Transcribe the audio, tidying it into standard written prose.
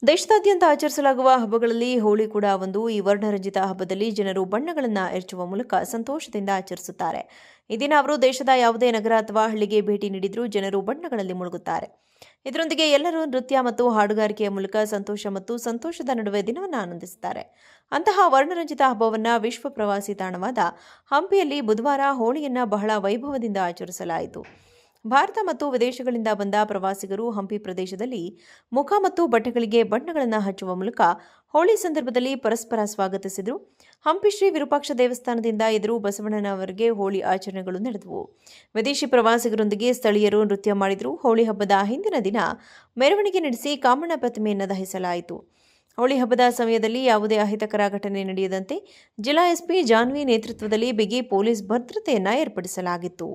ದೇಶದಾದ್ಯಂತ ಆಚರಿಸಲಾಗುವ ಹಬ್ಬಗಳಲ್ಲಿ ಹೋಳಿ ಕೂಡ ಒಂದು. ಈ ವರ್ಣರಂಜಿತ ಹಬ್ಬದಲ್ಲಿ ಜನರು ಬಣ್ಣಗಳನ್ನು ಎರಚುವ ಮೂಲಕ ಸಂತೋಷದಿಂದ ಆಚರಿಸುತ್ತಾರೆ. ಈ ದಿನ ಅವರು ದೇಶದ ಯಾವುದೇ ನಗರ ಅಥವಾ ಹಳ್ಳಿಗೆ ಭೇಟಿ ನೀಡಿದರೂ ಜನರು ಬಣ್ಣಗಳಲ್ಲಿ ಮುಳುಗುತ್ತಾರೆ. ಇದರೊಂದಿಗೆ ಎಲ್ಲರೂ ನೃತ್ಯ ಮತ್ತು ಹಾಡುಗಾರಿಕೆಯ ಮೂಲಕ ಸಂತೋಷ ಮತ್ತು ಸಂತೋಷದ ನಡುವೆ ದಿನವನ್ನು ಆನಂದಿಸುತ್ತಾರೆ. ಅಂತಹ ವರ್ಣರಂಜಿತ ಹಬ್ಬವನ್ನು ವಿಶ್ವ ಪ್ರವಾಸಿ ತಾಣವಾದ ಹಂಪಿಯಲ್ಲಿ ಬುಧವಾರ ಹೋಳಿಯನ್ನು ಬಹಳ ವೈಭವದಿಂದ ಆಚರಿಸಲಾಯಿತು. ಭಾರತ ಮತ್ತು ವಿದೇಶಗಳಿಂದ ಬಂದ ಪ್ರವಾಸಿಗರು ಹಂಪಿ ಪ್ರದೇಶದಲ್ಲಿ ಮುಖ ಮತ್ತು ಬಟ್ಟೆಗಳಿಗೆ ಬಣ್ಣಗಳನ್ನು ಹಚ್ಚುವ ಮೂಲಕ ಹೋಳಿ ಸಂದರ್ಭದಲ್ಲಿ ಪರಸ್ಪರ ಸ್ವಾಗತಿಸಿದರು. ಹಂಪಿ ಶ್ರೀ ವಿರೂಪಾಕ್ಷ ದೇವಸ್ಥಾನದಿಂದ ಎದುರು ಬಸವಣ್ಣನವರೆಗೆ ಹೋಳಿ ಆಚರಣೆಗಳು ನಡೆದವು. ವಿದೇಶಿ ಪ್ರವಾಸಿಗರೊಂದಿಗೆ ಸ್ಥಳೀಯರು ನೃತ್ಯ ಮಾಡಿದರು. ಹೋಳಿ ಹಬ್ಬದ ಹಿಂದಿನ ದಿನ ಮೆರವಣಿಗೆ ನಡೆಸಿ ಕಾಮಣ್ಣ ಪ್ರತಿಮೆಯನ್ನು ದಹಿಸಲಾಯಿತು. ಹೋಳಿ ಹಬ್ಬದ ಸಮಯದಲ್ಲಿ ಯಾವುದೇ ಅಹಿತಕರ ಘಟನೆ ನಡೆಯದಂತೆ ಜಿಲ್ಲಾ ಎಸ್ಪಿ ಜಾನ್ವಿ ನೇತೃತ್ವದಲ್ಲಿ ಬಿಗಿ ಪೊಲೀಸ್ ಭದ್ರತೆಯನ್ನು ಏರ್ಪಡಿಸಲಾಗಿತ್ತು.